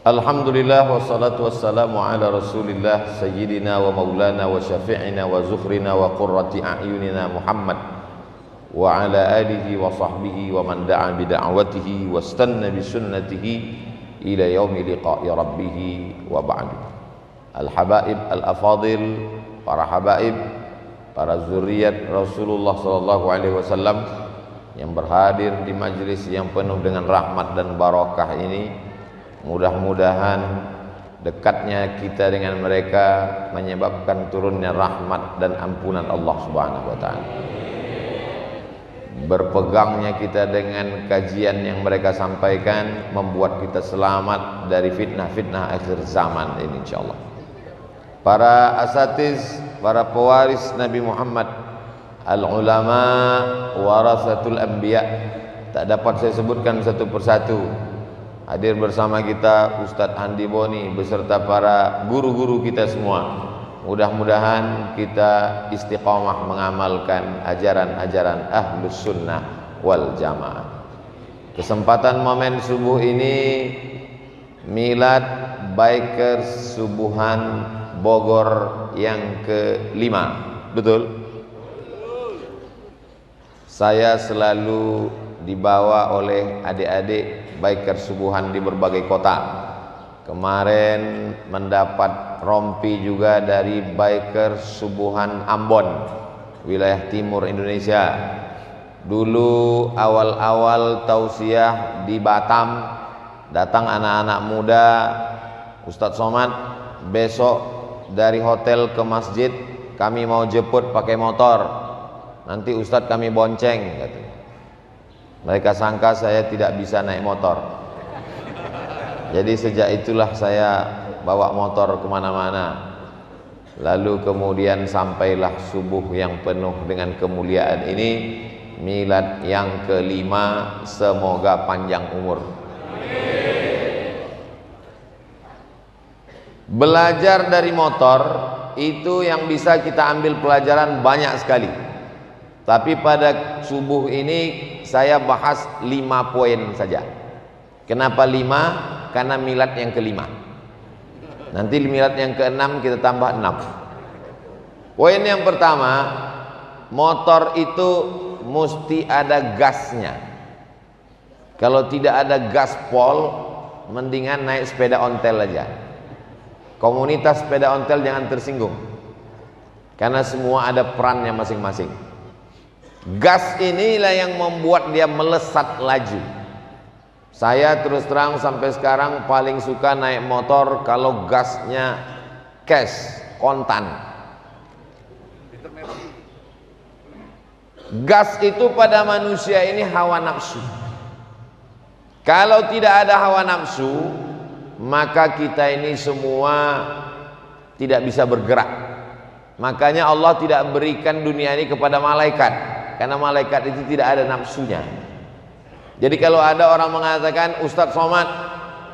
Alhamdulillah wassalatu wassalamu ala rasulillah sayyidina wa maulana wa syafi'ina wa zukhrina wa qurrati a'yunina Muhammad wa ala alihi wa sahbihi wa man da'a bida'watihi wa istanna bi sunnatihi ila yaumi liqa'i rabbih wa ba'du. Al-habaib al-afadil, para habaib, para zuriat Rasulullah sallallahu alaihi wasallam yang berhadir di majlis yang penuh dengan rahmat dan barakah ini, mudah-mudahan dekatnya kita dengan mereka menyebabkan turunnya rahmat dan ampunan Allah Subhanahu wa taala. Berpegangnya kita dengan kajian yang mereka sampaikan membuat kita selamat dari fitnah-fitnah akhir zaman ini insyaallah. Para asatiz, para pewaris Nabi Muhammad, al-ulama warasatul anbiya, tak dapat saya sebutkan satu persatu. Hadir bersama kita Ustadz Andi Boni beserta para guru-guru kita semua. Mudah-mudahan kita istiqamah mengamalkan ajaran-ajaran Ahlus Sunnah wal Jamaah. Kesempatan momen subuh ini milad Bikers Subuhan Bogor yang ke-5. Betul? Saya selalu dibawa oleh adik-adik Bikers Subuhan di berbagai kota. Kemarin mendapat rompi juga dari Bikers Subuhan Ambon, wilayah timur Indonesia. Dulu awal-awal tausiah di Batam, datang anak-anak muda, Ustadz Somad, besok dari hotel ke masjid kami mau jemput pakai motor, nanti Ustadz kami bonceng, katanya. Mereka sangka saya tidak bisa naik motor. Jadi sejak itulah saya bawa motor kemana-mana. Lalu kemudian sampailah subuh yang penuh dengan kemuliaan ini, milad yang ke-5, semoga panjang umur. Belajar dari motor itu yang bisa kita ambil pelajaran banyak sekali. Tapi pada subuh ini saya bahas 5 poin saja. Kenapa 5? Karena milad yang ke-5. Nanti milad yang ke-6 kita tambah 6. Poin yang pertama, motor itu mesti ada gasnya. Kalau tidak ada gaspol, mendingan naik sepeda ontel aja. Komunitas sepeda ontel jangan tersinggung, karena semua ada perannya masing-masing. Gas inilah yang membuat dia melesat laju. Saya terus terang sampai sekarang paling suka naik motor kalau gasnya cash, kontan. Gas itu pada manusia ini hawa nafsu. Kalau tidak ada hawa nafsu, maka kita ini semua tidak bisa bergerak. Makanya Allah tidak berikan dunia ini kepada malaikat, karena malaikat itu tidak ada nafsunya. Jadi kalau ada orang mengatakan, Ustadz Somad,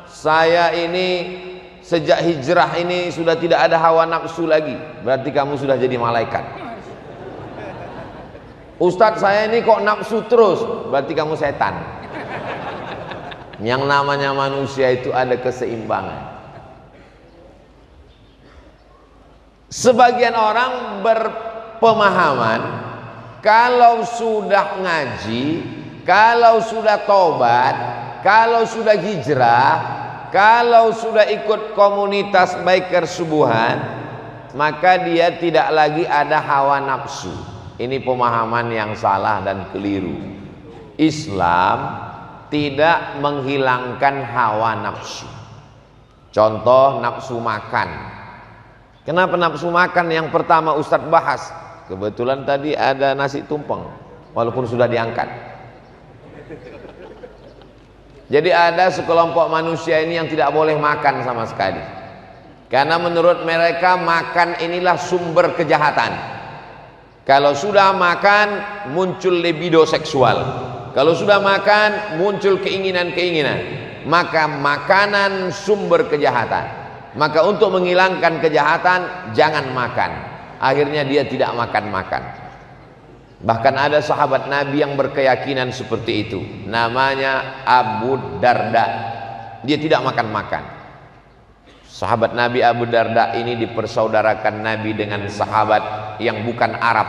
saya ini sejak hijrah ini sudah tidak ada hawa nafsu lagi, berarti kamu sudah jadi malaikat. Ustadz saya ini kok nafsu terus, berarti kamu setan. Yang namanya manusia itu ada keseimbangan. Sebagian orang berpemahaman kalau sudah ngaji, kalau sudah tobat, kalau sudah hijrah, kalau sudah ikut komunitas Bikers Subuhan, maka dia tidak lagi ada hawa nafsu. Ini pemahaman yang salah dan keliru. Islam tidak menghilangkan hawa nafsu. Contoh nafsu makan. Kenapa nafsu makan? Yang pertama Ustadz bahas. Kebetulan tadi ada nasi tumpeng, walaupun sudah diangkat. Jadi ada sekelompok manusia ini yang tidak boleh makan sama sekali, karena menurut mereka makan inilah sumber kejahatan. Kalau sudah makan muncul libido seksual, kalau sudah makan muncul keinginan-keinginan, maka makanan sumber kejahatan. Maka untuk menghilangkan kejahatan jangan makan. Akhirnya dia tidak makan-makan. Bahkan ada sahabat Nabi yang berkeyakinan seperti itu, namanya Abu Darda. Dia tidak makan-makan. Sahabat Nabi Abu Darda ini dipersaudarakan Nabi dengan sahabat yang bukan Arab,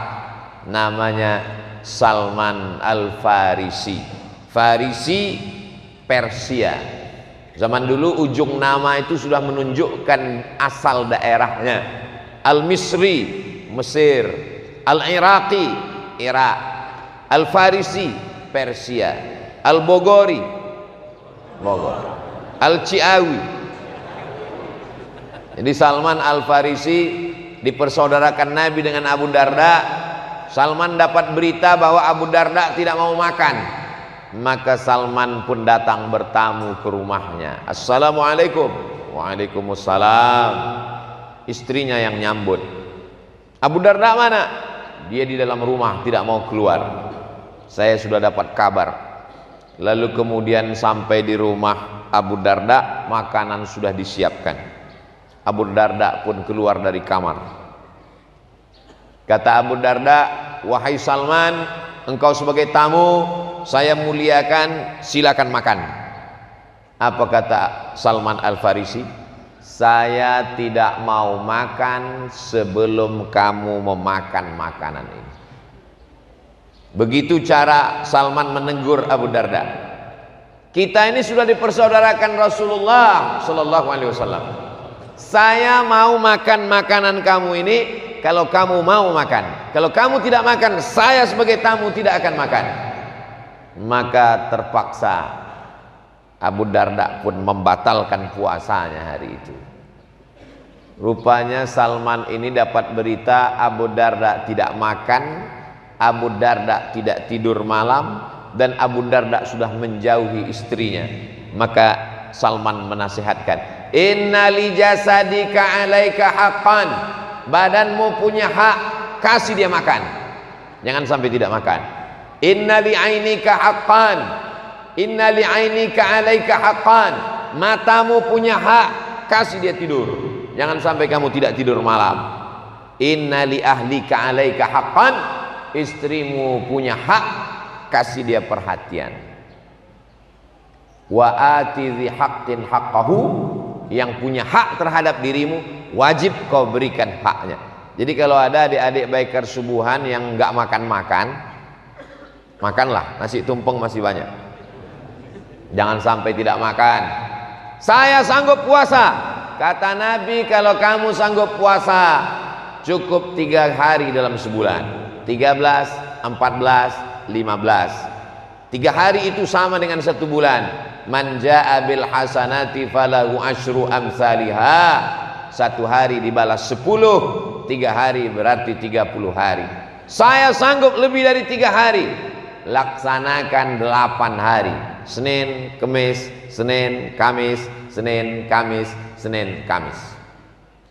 namanya Salman Al-Farisi. Farisi Persia. Zaman dulu ujung nama itu sudah menunjukkan asal daerahnya. Al-Misri, Mesir. Al-Iraqi, Irak. Al-Farisi, Persia. Al-Bogori, Bogor. Al-Ciawi. Jadi Salman Al-Farisi dipersaudarakan Nabi dengan Abu Darda. Salman dapat berita bahwa Abu Darda tidak mau makan, maka Salman pun datang bertamu ke rumahnya. Assalamualaikum. Waalaikumsalam. Istrinya yang nyambut. Abu Darda mana? Dia di dalam rumah, tidak mau keluar. Saya sudah dapat kabar. Lalu kemudian sampai di rumah Abu Darda, makanan sudah disiapkan. Abu Darda pun keluar dari kamar. Kata Abu Darda, wahai Salman, engkau sebagai tamu, saya muliakan, silakan makan. Apa kata Salman Al-Farisi? Saya tidak mau makan sebelum kamu memakan makanan ini. Begitu cara Salman menegur Abu Darda. Kita ini sudah dipersaudarakan Rasulullah Sallallahu Alaihi Wasallam. Saya mau makan makanan kamu ini kalau kamu mau makan. Kalau kamu tidak makan, saya sebagai tamu tidak akan makan. Maka terpaksa Abu Darda pun membatalkan puasanya hari itu. Rupanya Salman ini dapat berita Abu Darda tidak makan, Abu Darda tidak tidur malam, dan Abu Darda sudah menjauhi istrinya. Maka Salman menasihatkan, inna li jasadika alaika haqqan, badanmu punya hak, kasih dia makan, jangan sampai tidak makan. Inna li ainika haqqan, inna li ainika alaika haqqan, matamu punya hak, kasih dia tidur, jangan sampai kamu tidak tidur malam. Inna li ahlika alaika haqqan, istrimu punya hak, kasih dia perhatian. Wa ati dzi haqqin haqqahu, yang punya hak terhadap dirimu wajib kau berikan haknya. Jadi kalau ada adik-adik biker subuhan yang enggak makan-makan, makanlah, nasi tumpeng masih banyak. Jangan sampai tidak makan. Saya sanggup puasa. Kata Nabi, kalau kamu sanggup puasa cukup 3 hari dalam sebulan, 13, 14, 15. 3 hari itu sama dengan 1 bulan. Man jaa bil hasanati falahu asyru amsalihha. 1 hari dibalas 10, 3 hari berarti 30 hari. Saya sanggup lebih dari 3 hari. Laksanakan 8 hari. Senin, Kemis, Senin, Kamis, Senin, Kamis, Senin, Kamis.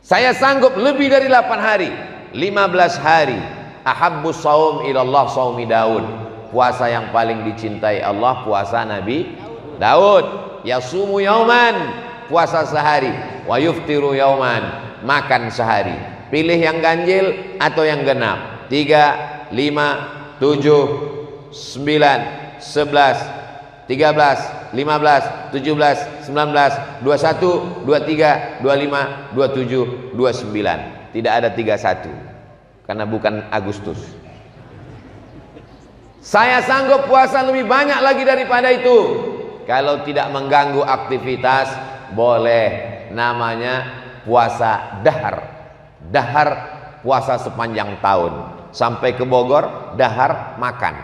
Saya sanggup lebih dari 8 hari, 15 hari. Ahabbus shaum ilallah shaumi Daud. Puasa yang paling dicintai Allah puasa Nabi Daud. Yasumu yauman, puasa sehari. Wa yuftiru yauman, makan sehari. Pilih yang ganjil atau yang genap. 3, 5, 7, 9, 11, 13, 15, 17, 19, 21, 23, 25, 27, 29. Tidak ada 31 karena bukan Agustus. Saya sanggup puasa lebih banyak lagi daripada itu. Kalau tidak mengganggu aktivitas, boleh. Namanya puasa dahar. Dahar puasa sepanjang tahun. Sampai ke Bogor, dahar makan.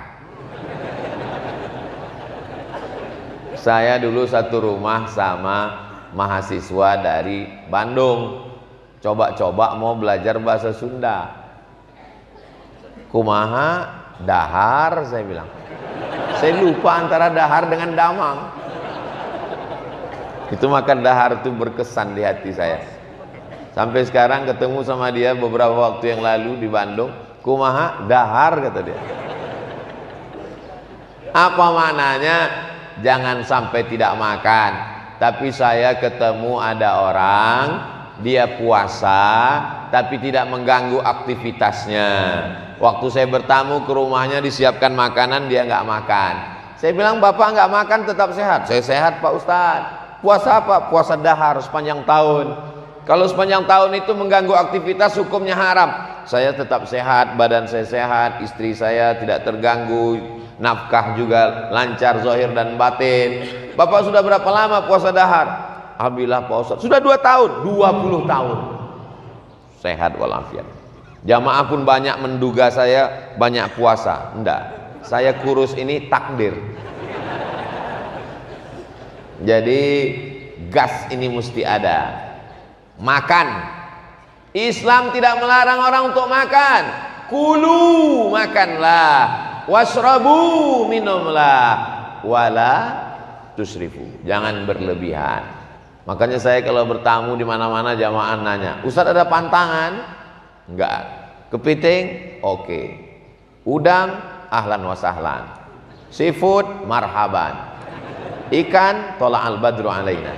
Saya dulu satu rumah sama mahasiswa dari Bandung. Coba-coba mau belajar bahasa Sunda. Kumaha dahar, saya bilang. Saya lupa antara dahar dengan damang. Itu makan dahar itu berkesan di hati saya. Sampai sekarang ketemu sama dia beberapa waktu yang lalu di Bandung. Kumaha dahar, kata dia. Apa maknanya? Jangan sampai tidak makan. Tapi saya ketemu ada orang, dia puasa tapi tidak mengganggu aktivitasnya. Waktu saya bertamu ke rumahnya disiapkan makanan, dia nggak makan. Saya bilang, bapak nggak makan tetap sehat? Saya sehat Pak Ustadz. Puasa apa? Puasa dahar sepanjang tahun. Kalau sepanjang tahun itu mengganggu aktivitas, hukumnya haram. Saya tetap sehat, badan saya sehat, istri saya tidak terganggu, nafkah juga lancar zahir dan batin. Bapak sudah berapa lama puasa dahar? Alhamdulillah Pak Ustaz, sudah 2 tahun, 20 tahun. Sehat walafiat. Jamaah pun banyak menduga saya banyak puasa. Enggak, saya kurus ini takdir. Jadi gas ini mesti ada. Makan, Islam tidak melarang orang untuk makan. Kulu, makanlah. Wasrabu, minumlah. Wala tusrifu, jangan berlebihan. Makanya saya kalau bertamu di mana-mana jamaah nanya, Ustaz ada pantangan? Enggak. Kepiting? Oke. Udang? Ahlan wa sahlan. Seafood? Marhaban. Ikan? Tola'al badru alaina.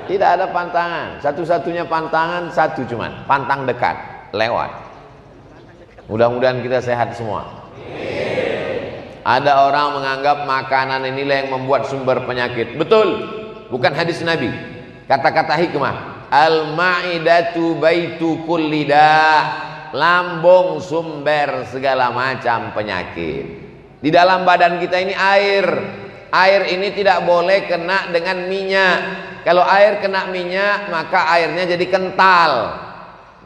Tidak ada pantangan. Satu-satunya pantangan satu cuman, pantang dekat, lewat. Mudah-mudahan kita sehat semua. Ada orang menganggap makanan inilah yang membuat sumber penyakit. Betul, bukan hadis Nabi. Kata-kata hikmah, al-ma'idatu baitu kulli da', lambung sumber segala macam penyakit. Di dalam badan kita ini air. Air ini tidak boleh kena dengan minyak. Kalau air kena minyak, maka airnya jadi kental.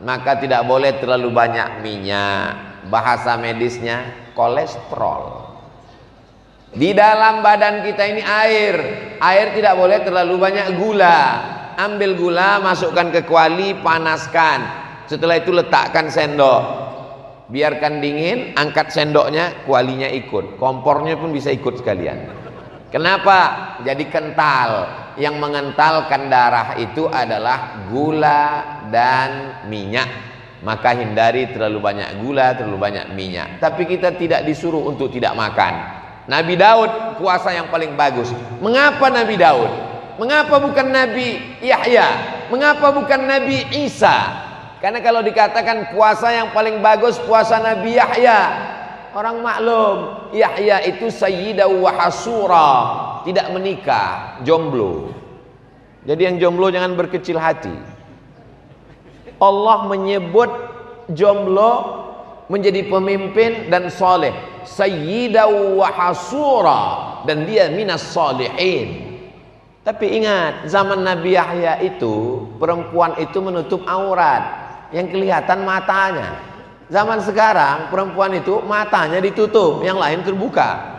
Maka tidak boleh terlalu banyak minyak. Bahasa medisnya kolesterol. Di dalam badan kita ini air. Air tidak boleh terlalu banyak gula. Ambil gula, masukkan ke kuali, panaskan. Setelah itu letakkan sendok. Biarkan dingin, angkat sendoknya, kualinya ikut. Kompornya pun bisa ikut sekalian. Kenapa? Jadi kental. Yang mengentalkan darah itu adalah gula dan minyak. Maka hindari terlalu banyak gula, terlalu banyak minyak. Tapi kita tidak disuruh untuk tidak makan. Nabi Daud puasa yang paling bagus. Mengapa Nabi Daud? Mengapa bukan Nabi Yahya? Mengapa bukan Nabi Isa? Karena kalau dikatakan puasa yang paling bagus puasa Nabi Yahya, orang maklum, Yahya itu sayyidah wa hasura, tidak menikah, jomblo. Jadi yang jomblo jangan berkecil hati. Allah menyebut jomblo menjadi pemimpin dan soleh, sayyidah wa hasura, dan dia minas solihin. Tapi ingat, zaman Nabi Yahya itu perempuan itu menutup aurat, yang kelihatan matanya. Zaman sekarang perempuan itu matanya ditutup, yang lain terbuka.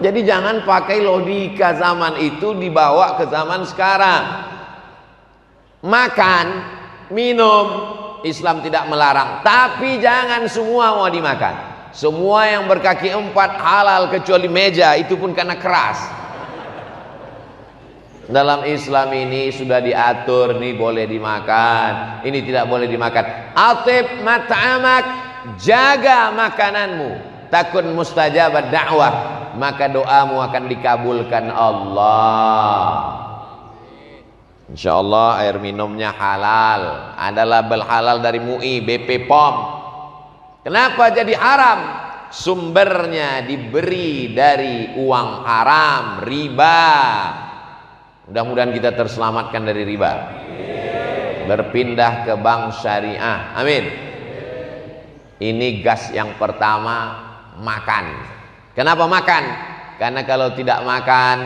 Jadi jangan pakai logika zaman itu dibawa ke zaman sekarang. Makan, minum, Islam tidak melarang, tapi jangan semua mau dimakan. Semua yang berkaki 4 halal kecuali meja, itu pun karena keras. Dalam Islam ini sudah diatur, ini boleh dimakan, ini tidak boleh dimakan. Atib mat'amak, jaga makananmu, takun mustajabad da'wah, maka doamu akan dikabulkan Allah. Insyaallah air minumnya halal, ada label halal dari MUI, BP POM. Kenapa jadi haram? Sumbernya diberi dari uang haram, riba. Mudah-mudahan kita terselamatkan dari riba. Berpindah ke bank syariah. Amin. Ini gas yang pertama, makan. Kenapa makan? Karena kalau tidak makan,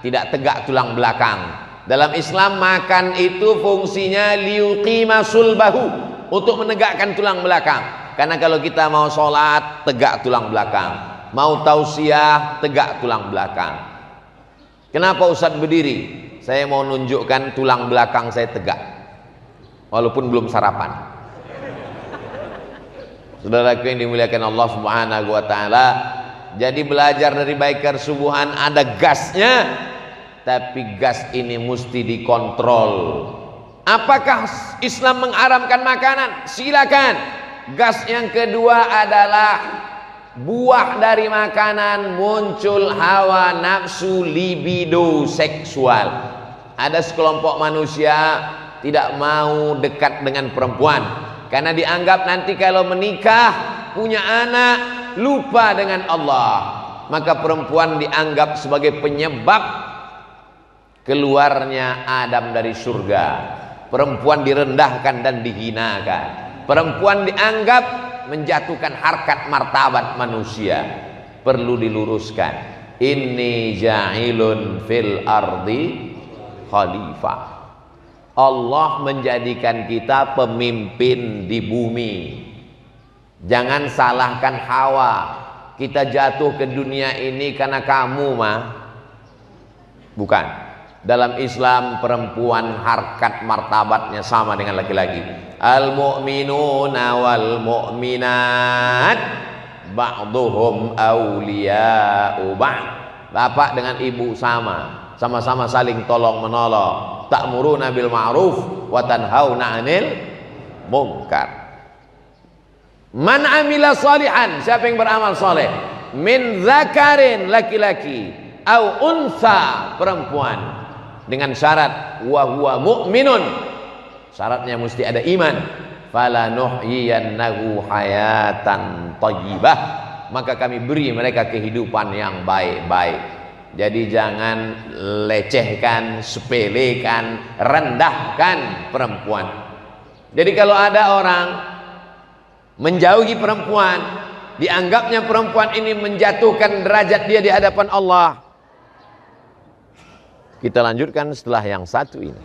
tidak tegak tulang belakang. Dalam Islam makan itu fungsinya liuqima sulbahu, untuk menegakkan tulang belakang. Karena kalau kita mau sholat, tegak tulang belakang. Mau tausiah, tegak tulang belakang. Kenapa Ustadz berdiri? Saya mau nunjukkan tulang belakang saya tegak, walaupun belum sarapan. Saudaraku yang dimuliakan Allah Subhanahu wa ta'ala, jadi belajar dari Baikar Subuhan ada gasnya, tapi gas ini mesti dikontrol. Apakah Islam mengharamkan makanan? Silakan. Gas yang kedua adalah buah dari makanan muncul hawa nafsu, libido seksual. Ada sekelompok manusia tidak mau dekat dengan perempuan karena dianggap nanti kalau menikah punya anak lupa dengan Allah. Maka perempuan dianggap sebagai penyebab keluarnya Adam dari surga. Perempuan direndahkan dan dihinakan. Perempuan dianggap menjatuhkan harkat martabat manusia. Perlu diluruskan. Inni ja'ilun fil ardi khalifah. Allah menjadikan kita pemimpin di bumi. Jangan salahkan Hawa. Kita jatuh ke dunia ini karena kamu mah. Bukan. Dalam Islam perempuan harkat martabatnya sama dengan laki-laki. Al-mu'minuna wal mu'minat ba'duhum awliya'u ba'd. Bapak dengan ibu sama, sama-sama saling tolong menolong. Ta'muruna bil ma'ruf wa tanhauna 'anil munkar. Man amila salihan, siapa yang beramal soleh, min zakarin laki-laki, au unsa perempuan, dengan syarat wa huwa mu'minun, syaratnya mesti ada iman, fala nuhyiyannahu hayatan thayyibah, maka kami beri mereka kehidupan yang baik-baik. Jadi jangan lecehkan, sepelekan, rendahkan perempuan. Jadi kalau ada orang menjauhi perempuan, dianggapnya perempuan ini menjatuhkan derajat dia di hadapan Allah. Kita lanjutkan setelah yang satu ini.